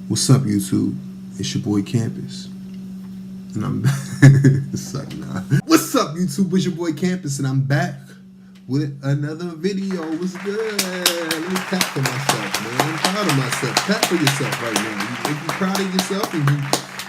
What's up, YouTube? It's your boy Campus, and I'm suck nah. What's up, YouTube? It's your boy Campus, and I'm back with another video. What's good? Let me clap for myself, man. I'm proud of myself. Clap for yourself right now. If you're proud of yourself and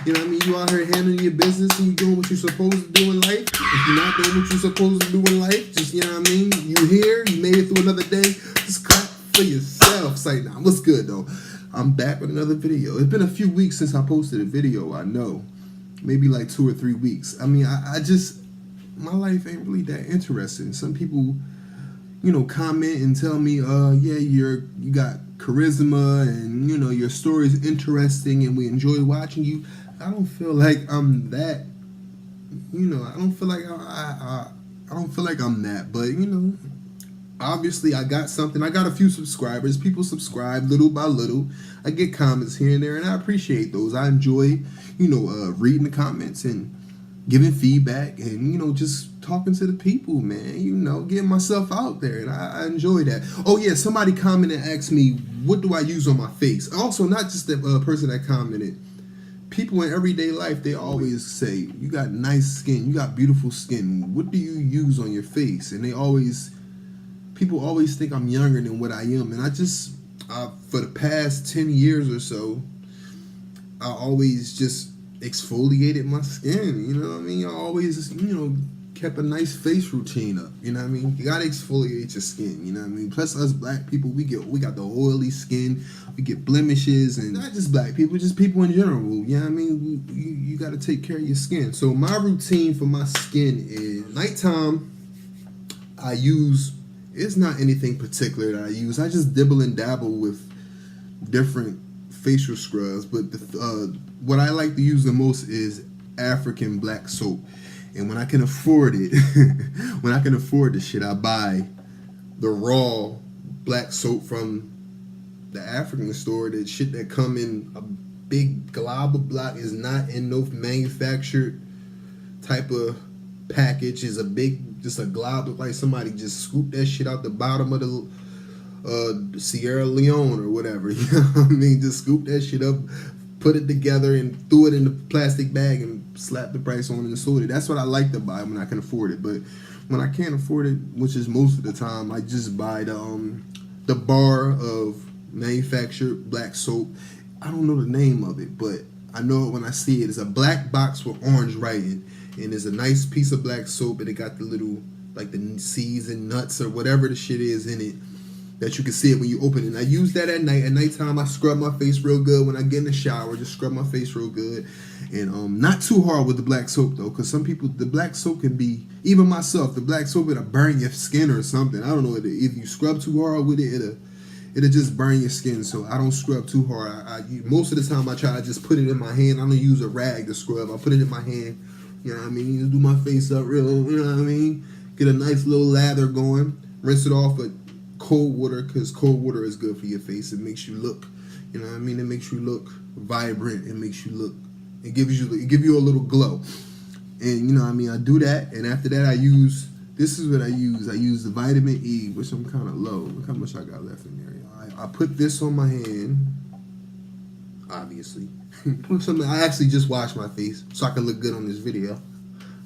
you know what I mean, you out here handling your business and you doing what you're supposed to do in life. If you're not doing what you're supposed to do in life, just you know what I mean. You here, you made it through another day. Just clap for yourself. Say, nah, what's good though? I'm back with another video. It's been a few weeks since I posted a video, I know. Maybe like 2 or 3 weeks. I mean, I just, my life ain't really that interesting. Some people, you know, comment and tell me, yeah, you got charisma and, you know, your story is interesting and we enjoy watching you. I don't feel like I'm that, you know, I don't feel like I don't feel like I'm that, but, you know, obviously I got something. I got a few subscribers. People subscribe little by little. I get comments here and there, and I appreciate those. I enjoy, you know, reading the comments and giving feedback and, you know, just talking to the people, man. You know, getting myself out there, and I enjoy that. Oh, yeah, somebody commented and asked me, what do I use on my face? Also, not just the person that commented. People in everyday life, they always say, you got nice skin, you got beautiful skin. What do you use on your face? And people always think I'm younger than what I am. And I just, for the past 10 years or so, I always just exfoliated my skin. You know what I mean? I always, you know, kept a nice face routine up. You know what I mean? You gotta exfoliate your skin. You know what I mean? Plus, us black people, we got the oily skin. We get blemishes, and not just black people, just people in general. You know what I mean? You gotta take care of your skin. So my routine for my skin is nighttime. I use. It's not anything particular that I use. I just dibble and dabble with different facial scrubs. But what I like to use the most is African black soap. And when I can afford it, when I can afford the shit, I buy the raw black soap from the African store. That shit that come in a big glob of black is not in no manufactured type of package. Is a big, just a glob of, like somebody just scooped that shit out the bottom of the Sierra Leone or whatever. You know what I mean? Just scoop that shit up, put it together, and threw it in the plastic bag and slapped the price on it and sold it. That's what I like to buy when I can afford it. But when I can't afford it, which is most of the time, I just buy the bar of manufactured black soap. I don't know the name of it, but I know it when I see it. It's a black box with orange writing. And there's a nice piece of black soap, and it got the little, like the seeds and nuts or whatever the shit is in it, that you can see it when you open it. And I use that at night. At nighttime, I scrub my face real good. When I get in the shower, just scrub my face real good. And not too hard with the black soap, though, because some people, the black soap can be, even myself, the black soap, it'll burn your skin or something. I don't know, if you scrub too hard with it, it'll just burn your skin. So I don't scrub too hard. Most of the time, I try to just put it in my hand. I don't use a rag to scrub. I put it in my hand. You know what I mean? Just do my face up real, you know what I mean? Get a nice little lather going. Rinse it off with cold water, because cold water is good for your face. It makes you look, you know what I mean? It makes you look vibrant. It makes you look, it gives you a little glow. And you know what I mean? I do that, and after that this is what I use. I use the vitamin E, which I'm kind of low. Look how much I got left in there. I put this on my hand, obviously. I actually just washed my face so I can look good on this video.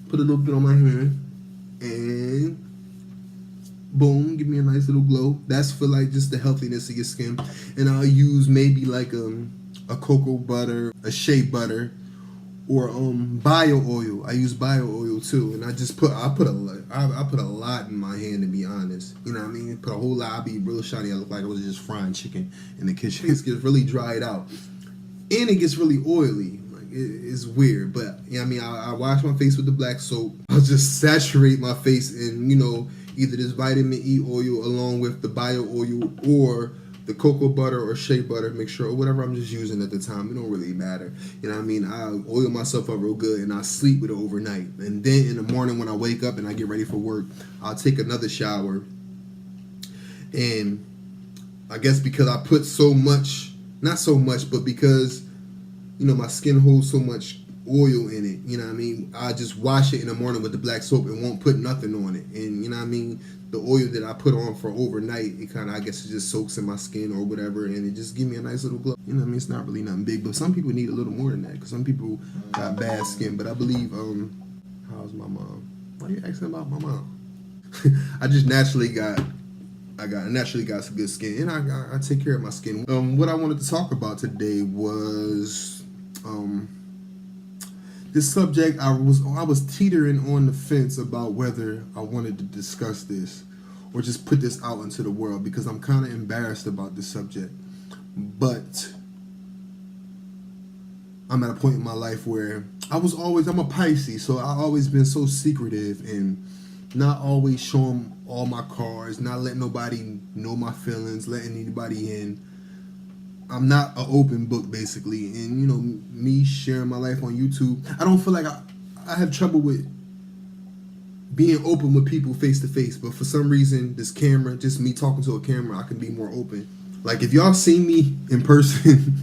Put a little bit on my hand, and boom, give me a nice little glow. That's for like just the healthiness of your skin. And I'll use maybe like a cocoa butter, a shea butter, or bio oil. I use bio oil too, and I put a lot in my hand, to be honest. You know what I mean? Put a whole lot. I'll be real shiny. I look like I was just frying chicken in the kitchen. It gets really dried out. And it gets really oily. Like it's weird. But you know what I mean, I wash my face with the black soap. I'll just saturate my face in, you know, either this vitamin E oil along with the bio oil or the cocoa butter or shea butter mixture or whatever I'm just using at the time. It don't really matter. You know what I mean? I'll oil myself up real good and I'll sleep with it overnight. And then in the morning when I wake up and I get ready for work, I'll take another shower. And I guess because I put so much, not so much, but because, you know, my skin holds so much oil in it, you know what I mean? I just wash it in the morning with the black soap and won't put nothing on it. And, you know what I mean? the oil that I put on for overnight, it kind of, I guess, it just soaks in my skin or whatever, and it just give me a nice little glow. You know what I mean? It's not really nothing big, but some people need a little more than that, because some people got bad skin. But I believe, how's my mom? Why are you asking about my mom? I naturally got some good skin, and I take care of my skin. What I wanted to talk about today was this subject. I was teetering on the fence about whether I wanted to discuss this or just put this out into the world, because I'm kind of embarrassed about this subject. But I'm at a point in my life where I'm a Pisces, so I've always been so secretive and not always showing all my cards, not letting nobody know my feelings, letting anybody in. I'm not an open book, basically. And, you know, me sharing my life on YouTube, I don't feel like I have trouble with being open with people face to face. But for some reason, this camera, just me talking to a camera, I can be more open. Like, if y'all see me in person,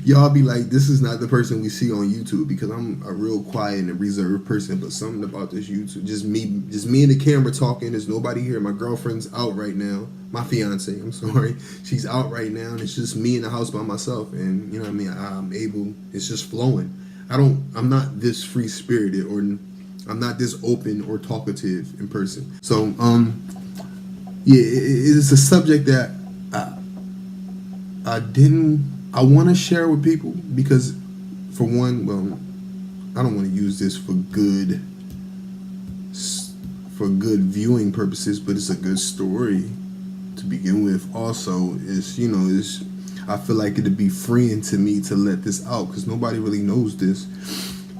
y'all be like, this is not the person we see on YouTube, because I'm a real quiet and reserved person. But something about this YouTube, just me and the camera talking. There's nobody here. My girlfriend's out right now. My fiance, I'm sorry, she's out right now, and it's just me in the house by myself. And you know what I mean? It's just flowing. I'm not this free spirited, or I'm not this open or talkative in person. So yeah, it's a subject that I want to share with people, because for one, well, I don't want to use this for good viewing purposes, but it's a good story to begin with. Also, I feel like it'd be freeing to me to let this out, because nobody really knows this,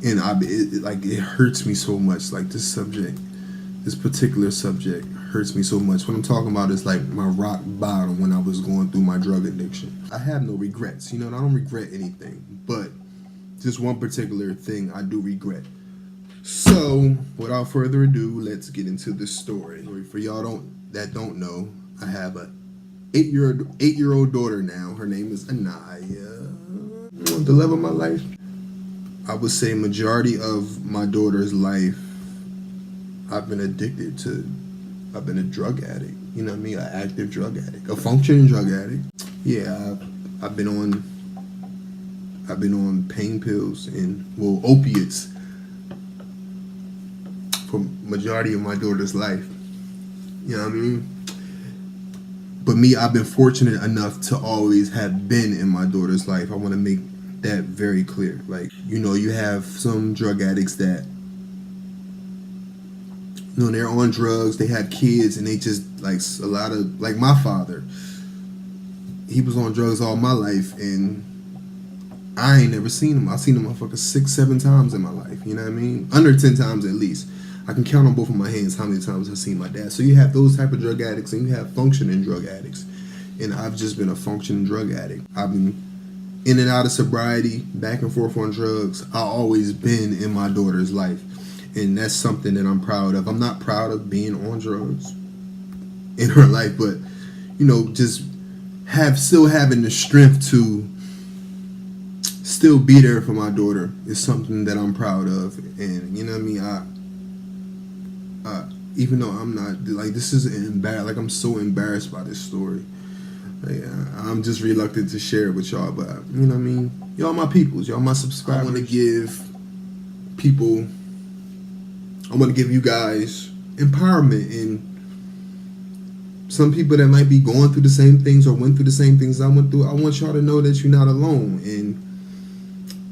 and it hurts me so much. Like, this particular subject hurts me so much. What I'm talking about is like my rock bottom when I was going through my drug addiction. I have no regrets, and I don't regret anything, but just one particular thing I do regret. So, without further ado, let's get into the story. For y'all that don't know, I have a 8-year-old daughter now. Her name is Anaya. The love of my life. I would say majority of my daughter's life, I've been a drug addict. You know what I mean? An active drug addict, a functioning drug addict. Yeah, I've been on pain pills and opiates for majority of my daughter's life. You know what I mean? But me, I've been fortunate enough to always have been in my daughter's life. I want to make that very clear. Like, you have some drug addicts that, they're on drugs, they have kids, and they just, like my father, he was on drugs all my life, and I ain't never seen him. I've seen him motherfucker 6-7 times in my life, you know what I mean? Under 10 times at least. I can count on both of my hands how many times I've seen my dad. So you have those type of drug addicts, and you have functioning drug addicts. And I've just been a functioning drug addict. I've been in and out of sobriety, back and forth on drugs. I've always been in my daughter's life. And that's something that I'm proud of. I'm not proud of being on drugs in her life, but, just still having the strength to still be there for my daughter is something that I'm proud of. And, you know what I mean? Even though I'm not, this is I'm so embarrassed by this story. I'm just reluctant to share it with y'all, but, you know what I mean? Y'all my peoples, y'all my subscribers. I want to give you guys empowerment, and some people that might be going through the same things or went through the same things I went through. I want y'all to know that you're not alone. And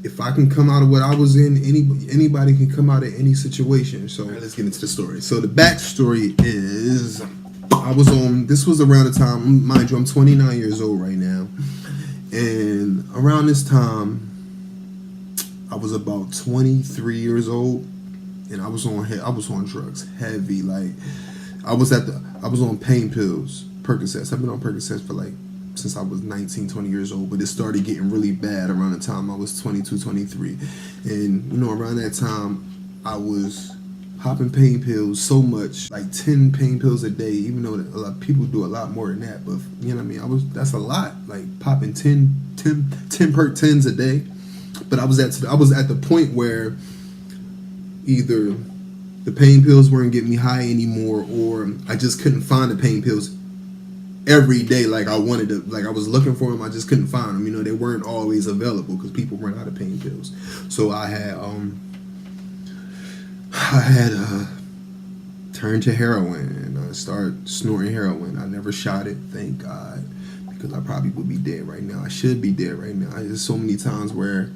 if I can come out of what I was in, anybody can come out of any situation. So let's get into the story. So the backstory is, this was around the time, mind you, I'm 29 years old right now. And around this time, I was about 23 years old. And I was on drugs heavy. Like, I was on pain pills, Percocets. I've been on Percocets for since I was 19, 20 years old, but it started getting really bad around the time I was 22, 23. And, around that time, I was popping pain pills so much, like 10 pain pills a day, even though a lot of people do a lot more than that. But, you know what I mean? That's a lot, like popping 10 perk 10s a day. But I was at the point where either the pain pills weren't getting me high anymore, or I just couldn't find the pain pills every day like I wanted to. Like I was looking for them, I just couldn't find them. You know, they weren't always available because people run out of pain pills. So I had turned to heroin, and I started snorting heroin. I never shot it, thank God, because I probably would be dead right now. I should be dead right now. There's so many times where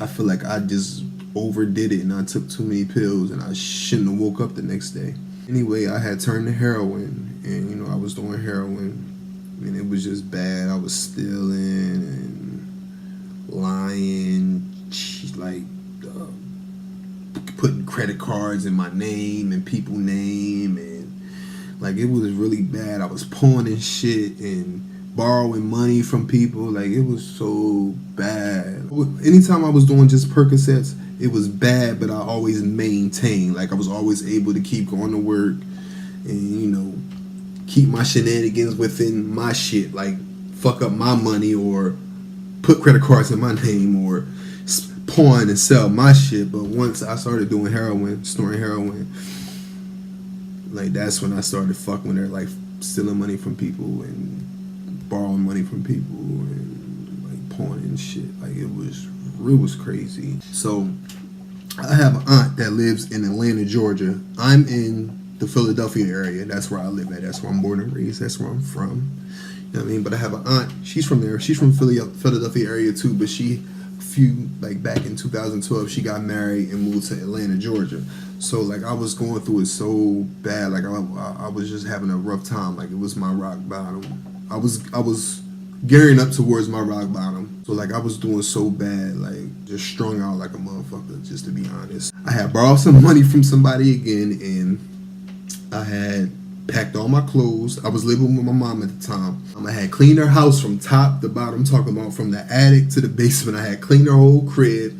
I feel like I just overdid it and I took too many pills and I shouldn't have woke up the next day. Anyway, I had turned to heroin, and you know, I was doing heroin, and it was just bad. I was stealing and lying, like putting credit cards in my name and people's name, and like it was really bad. I was pawning shit and borrowing money from people. Like it was so bad. Anytime I was doing just Percocets, it was bad, but I always maintained. Like I was always able to keep going to work and, you know, keep my shenanigans within my shit. Like fuck up my money or put credit cards in my name or pawn and sell my shit. But once I started doing heroin, snorting heroin, like that's when I started fucking with her, like stealing money from people and borrowing money from people and like pawning shit. Like it was crazy. So I have an aunt that lives in Atlanta, Georgia. I'm in the Philadelphia area. That's where I live at. That's where I'm born and raised. That's where I'm from. You know what I mean? But I have an aunt. She's from there. She's from Philadelphia area too. But back in 2012, she got married and moved to Atlanta, Georgia. So like I was going through it so bad. Like I was just having a rough time. Like it was my rock bottom. I was gearing up towards my rock bottom. So like I was doing so bad, like just strung out like a motherfucker, just to be honest. I had borrowed some money from somebody again, and I had packed all my clothes. I was living with my mom at the time. I had cleaned her house from top to bottom, talking about from the attic to the basement. I had cleaned her whole crib,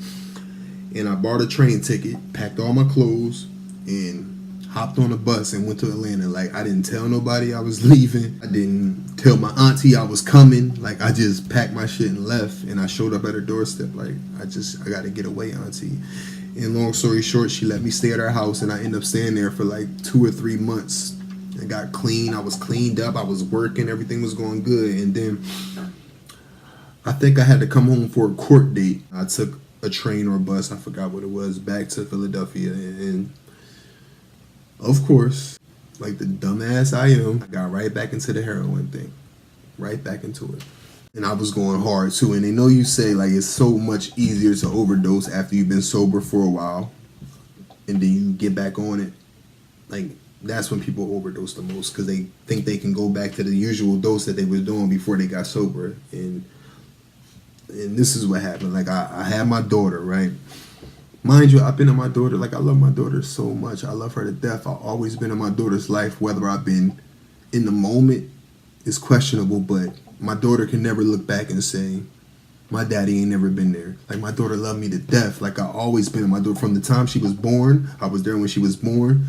and I bought a train ticket, packed all my clothes, and hopped on a bus and went to Atlanta. Like I didn't tell nobody I was leaving. I didn't tell my auntie I was coming. Like I just packed my shit and left, and I showed up at her doorstep. Like I gotta get away, auntie. And long story short, she let me stay at her house, and I ended up staying there for like 2 or 3 months. I got clean. I was cleaned up. I was working. Everything was going good. And then I think I had to come home for a court date. I took a train or a bus, I forgot what it was, back to Philadelphia. And of course, like the dumbass I am, I got right back into the heroin thing. Right back into it. And I was going hard too. And they know you say like it's so much easier to overdose after you've been sober for a while. And then you get back on it. Like that's when people overdose the most, because they think they can go back to the usual dose that they were doing before they got sober. And this is what happened. Like I had my daughter, right? Mind you, I've been in my daughter, like I love my daughter so much. I love her to death. I've always been in my daughter's life. Whether I've been in the moment is questionable, but my daughter can never look back and say, my daddy ain't never been there. Like my daughter loved me to death. Like I always been in my daughter from the time she was born. I was there when she was born.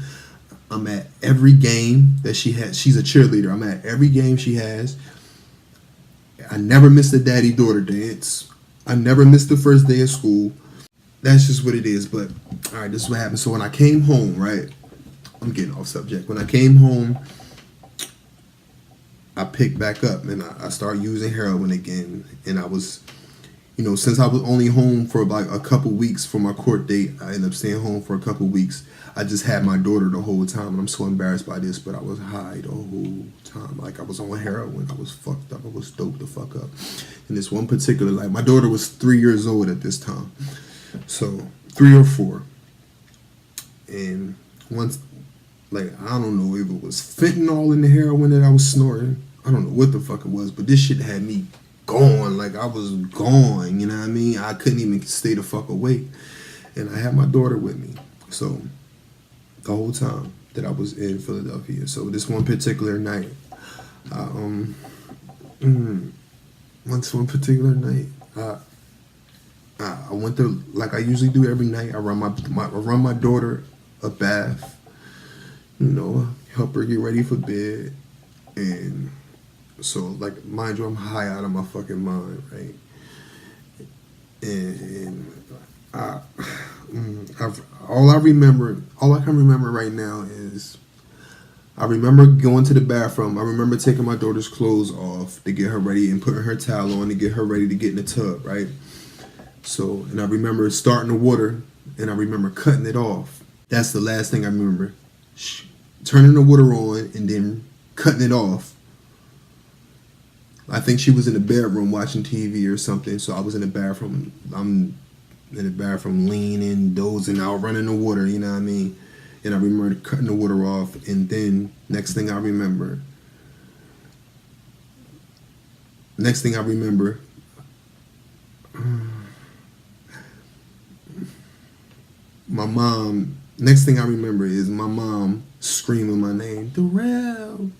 I'm at every game that she has. She's a cheerleader. I'm at every game she has. I never missed a daddy-daughter dance. I never missed the first day of school. That's just what it is. But, all right, this is what happened. So when I came home, right, I'm getting off subject. When I came home, I picked back up and I started using heroin again. And I was, you know, since I was only home for like a couple weeks for my court date, I ended up staying home for a couple weeks. I just had my daughter the whole time, and I'm so embarrassed by this, but I was high the whole time. Like, I was on heroin. I was fucked up. I was doped the fuck up. And this one particular, like, my daughter was 3 years old at this time. So, 3 or 4. And once, like, I don't know if it was fentanyl in the heroin that I was snorting. I don't know what the fuck it was, but this shit had me gone. Like, I was gone, you know what I mean? I couldn't even stay the fuck awake. And I had my daughter with me. So the whole time that I was in Philadelphia. So this one particular night, I went to, like I usually do every night. I run my daughter a bath, you know, help her get ready for bed. And so, like, mind you, I'm high out of my fucking mind, right? And all I can remember right now is I remember going to the bathroom. I remember taking my daughter's clothes off to get her ready and putting her towel on to get her ready to get in the tub, right? So, and I remember starting the water, and I remember cutting it off. That's the last thing I remember. Turning the water on and then cutting it off. I think she was in the bedroom watching TV or something, so I was in the bathroom. I'm in the bathroom leaning, dozing out, running the water, you know what I mean? And I remember cutting the water off, and then next thing I remember, my mom, next thing I remember is my mom screaming my name, Darrell,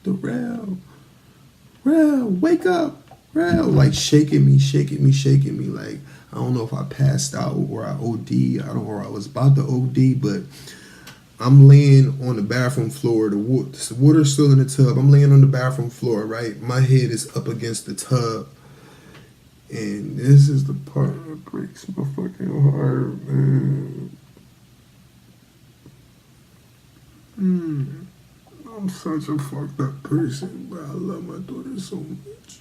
wake up, Darrell, like shaking me, like, I don't know if I passed out or I OD, or I was about to OD, but I'm laying on the bathroom floor, the water's still in the tub, I'm laying on the bathroom floor, right, my head is up against the tub, and this is the part that breaks my fucking heart, man. I'm such a fucked up person, but I love my daughter so much.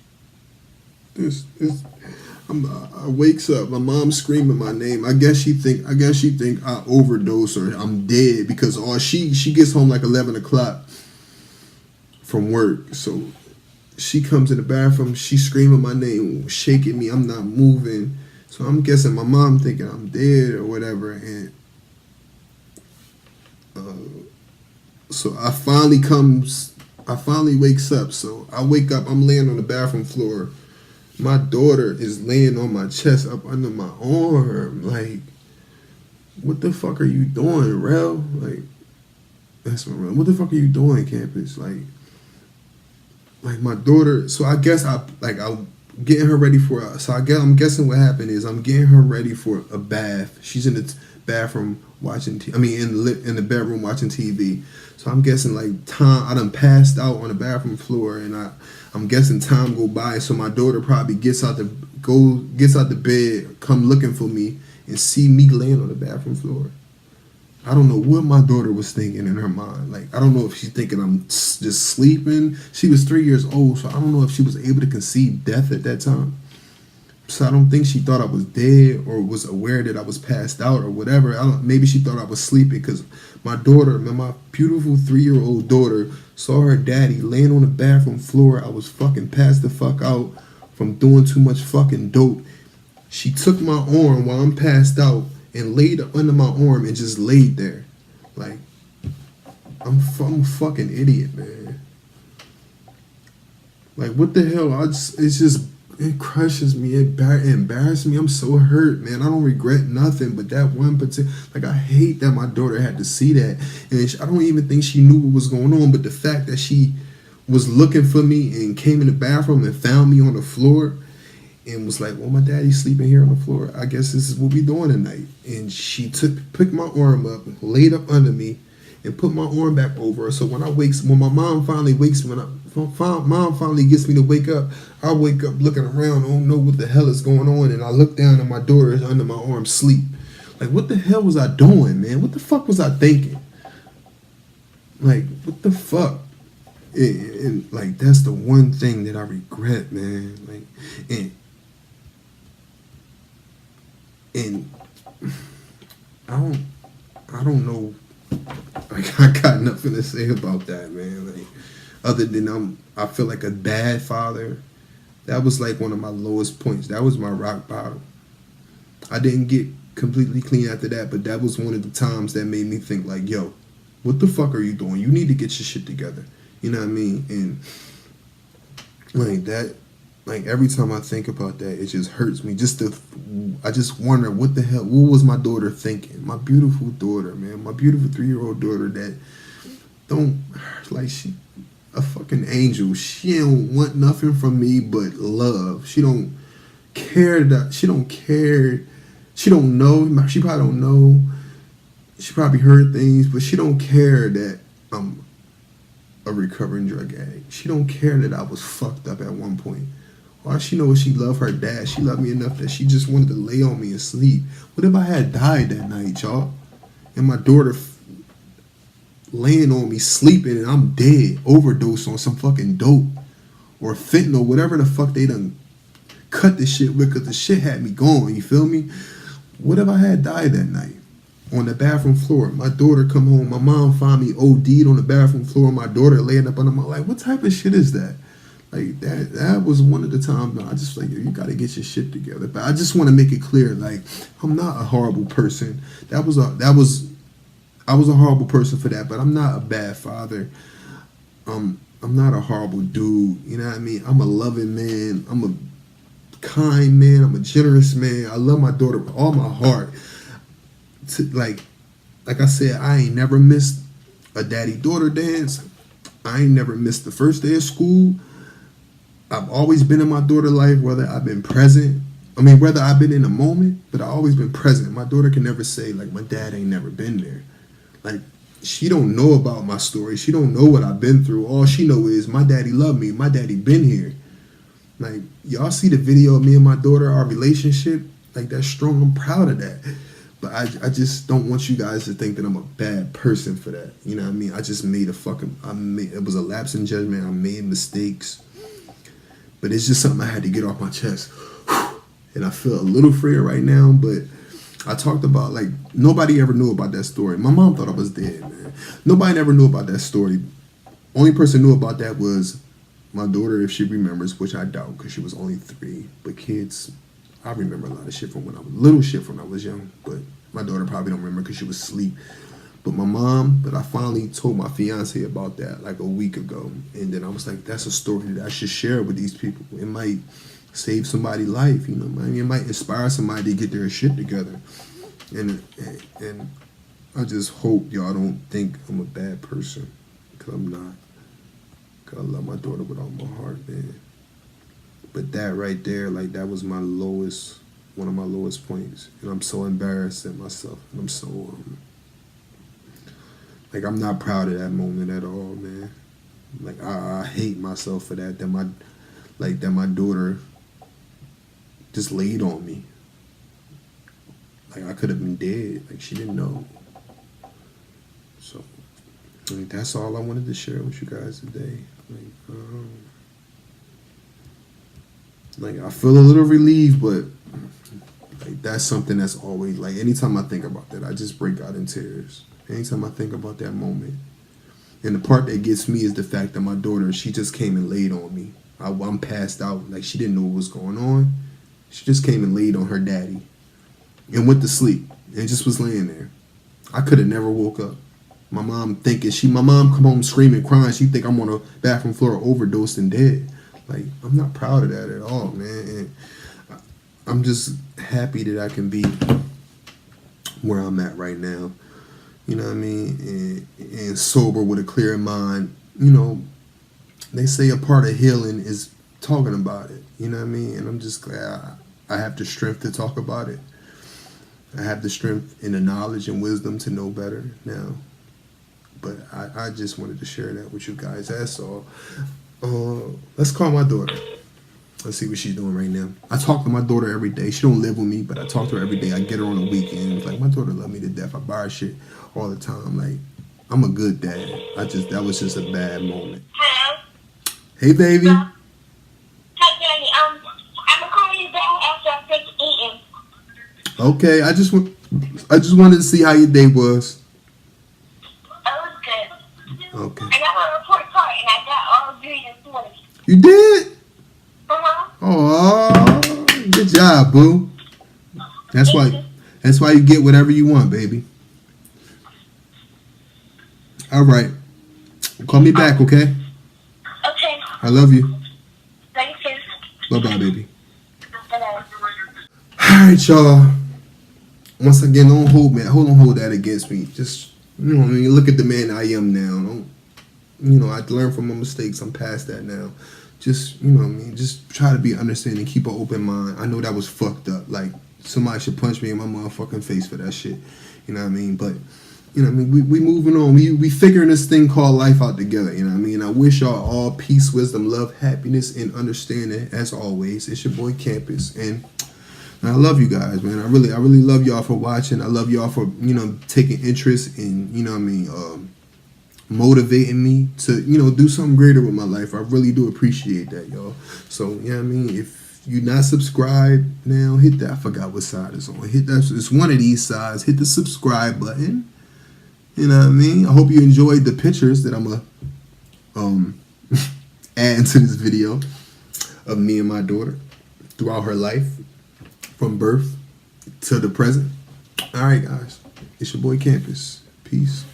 I wakes up, my mom's screaming my name. I guess she think I overdose or I'm dead because she gets home like 11 o'clock from work. So she comes in the bathroom, she's screaming my name, shaking me, I'm not moving. So I'm guessing my mom thinking I'm dead or whatever, and so I finally wakes up. So I wake up, I'm laying on the bathroom floor. My daughter is laying on my chest up under my arm. Like, what the fuck are you doing, Rel? Like, that's my Rel. What the fuck are you doing, Campus? Like my daughter, so I guess I'm getting her ready for I'm guessing what happened is I'm getting her ready for a bath. She's in the bathroom watching in the bedroom watching TV. So I'm guessing like time, I done passed out on the bathroom floor, and I'm guessing time go by. So my daughter probably gets out the bed, come looking for me, and see me laying on the bathroom floor. I don't know what my daughter was thinking in her mind. Like, I don't know if she's thinking I'm just sleeping. She was 3 years old, so I don't know if she was able to conceive death at that time. So I don't think she thought I was dead or was aware that I was passed out or whatever. Maybe she thought I was sleeping because my daughter, my beautiful 3-year-old daughter, saw her daddy laying on the bathroom floor. I was fucking passed the fuck out from doing too much fucking dope. She took my arm while I'm passed out and laid under my arm and just laid there. Like, I'm a fucking idiot, man. Like, what the hell? It crushes me. It embarrasses me. I'm so hurt, man. I don't regret nothing, but that one particular, like, I hate that my daughter had to see that. And I don't even think she knew what was going on, but the fact that she was looking for me and came in the bathroom and found me on the floor and was like, well, my daddy's sleeping here on the floor. I guess this is what we doing tonight. And she picked my arm up, laid up under me, and put my arm back over her. So when my mom finally wakes me up, mom finally gets me to wake up, I wake up looking around, I don't know what the hell is going on, and I look down and my daughter is under my arm asleep. Like, what the hell was I doing, man? What the fuck was I thinking? Like, what the fuck? And like, that's the one thing that I regret, man. Like, and I don't know. Like, I got nothing to say about that, man. Like, other than I feel like a bad father. That was like one of my lowest points. That was my rock bottom. I didn't get completely clean after that, but that was one of the times that made me think like, yo, what the fuck are you doing? You need to get your shit together. You know what I mean? And like that, like every time I think about that, it just hurts me. I just wonder what the hell, what was my daughter thinking? My beautiful daughter, man. My beautiful 3-year-old daughter that she a fucking angel. She don't want nothing from me but love. She don't care she don't know. She probably don't know. She probably heard things, but she don't care that I'm a recovering drug addict. She don't care that I was fucked up at one point. All she know is she loved her dad. She loved me enough that she just wanted to lay on me and sleep. What if I had died that night, y'all? And my daughter laying on me, sleeping, and I'm dead, overdose on some fucking dope or fentanyl, whatever the fuck they done cut this shit with, because the shit had me going, you feel me? What if I had died that night on the bathroom floor? My daughter come home, my mom find me OD'd on the bathroom floor, my daughter laying up under my, like, what type of shit is that? Like, that was one of the times I just like, yo, you gotta get your shit together. But I just want to make it clear, like, I'm not a horrible person. I was a horrible person for that, but I'm not a bad father. I'm not a horrible dude. You know what I mean? I'm a loving man. I'm a kind man. I'm a generous man. I love my daughter with all my heart. Like I said, I ain't never missed a daddy-daughter dance. I ain't never missed the first day of school. I've always been in my daughter's life, whether I've been present. I mean, whether I've been in a moment, but I've always been present. My daughter can never say, like, my dad ain't never been there. Like, she don't know about my story. She don't know what I've been through. All she know is my daddy loved me. My daddy been here. Like, y'all see the video of me and my daughter, our relationship? Like, that's strong. I'm proud of that. But I just don't want you guys to think that I'm a bad person for that. You know what I mean? I just made it was a lapse in judgment. I made mistakes. But it's just something I had to get off my chest. And I feel a little freer right now, but I talked about, like, nobody ever knew about that story. My mom thought I was dead, man. Nobody ever knew about that story. Only person knew about that was my daughter, if she remembers, which I doubt because she was only 3. But kids, I remember a lot of shit from when I was little shit from when I was young. But my daughter probably don't remember because she was asleep. But my mom, but I finally told my fiance about that like a week ago. And then I was like, that's a story that I should share with these people. It might save somebody's life, you know. I mean, it might inspire somebody to get their shit together. And I just hope y'all don't think I'm a bad person, because I'm not. Because I love my daughter with all my heart, man. But that right there, like, that was one of my lowest points. And I'm so embarrassed at myself. And I'm so, like, I'm not proud of that moment at all, man. Like, I hate myself for that my daughter just laid on me. Like, I could have been dead. Like, she didn't know. So, like, that's all I wanted to share with you guys today. Like, I feel a little relieved, but, like, that's something that's always, like, anytime I think about that, I just break out in tears. Anytime I think about that moment. And the part that gets me is the fact that my daughter, she just came and laid on me. I'm passed out. Like, she didn't know what was going on. She just came and laid on her daddy and went to sleep and just was laying there. I could have never woke up. My mom come home screaming, crying. She think I'm on a bathroom floor overdosed and dead. Like, I'm not proud of that at all, man. And I'm just happy that I can be where I'm at right now. You know what I mean? And sober with a clear mind. You know, they say a part of healing is talking about it. You know what I mean? And I'm just glad I have the strength to talk about it. I have the strength and the knowledge and wisdom to know better now. But I just wanted to share that with you guys. That's all. Let's call my daughter. Let's see what she's doing right now. I talk to my daughter every day. She don't live with me, but I talk to her every day. I get her on the weekends. Like, my daughter love me to death. I buy her shit all the time. Like, I'm a good dad. That was just a bad moment. Hello? Hey, baby. Hey, Daddy. I'm gonna call you back after I finish eating. Okay, I just wanted to see how your day was. It was good. Okay. I got my report card and I got all green and 20. You did? Uh-huh. Oh, good job, boo. That's why you get whatever you want, baby. All right. Call me back, okay? Okay. I love you. Thank you. Bye-bye, baby. Bye-bye. All right, y'all. Once again, don't hold that against me. Just, you know what I mean? Look at the man I am now. I learned from my mistakes. I'm past that now. Just, you know what I mean? Just try to be understanding, keep an open mind. I know that was fucked up. Like, somebody should punch me in my motherfucking face for that shit. You know what I mean? But you know what I mean, we moving on. We figuring this thing called life out together, you know what I mean? I wish y'all all peace, wisdom, love, happiness, and understanding as always. It's your boy Campus, and I love you guys, man. I really love y'all for watching. I love y'all for, you know, taking interest in, you know what I mean, motivating me to, you know, do something greater with my life. I really do appreciate that, y'all. So, you know what I mean? If you're not subscribed now, hit that. I forgot what side it's on. Hit that. It's one of these sides. Hit the subscribe button. You know what I mean? I hope you enjoyed the pictures that I'm going to add into this video of me and my daughter throughout her life, from birth to the present. All right, guys. It's your boy Campus. Peace.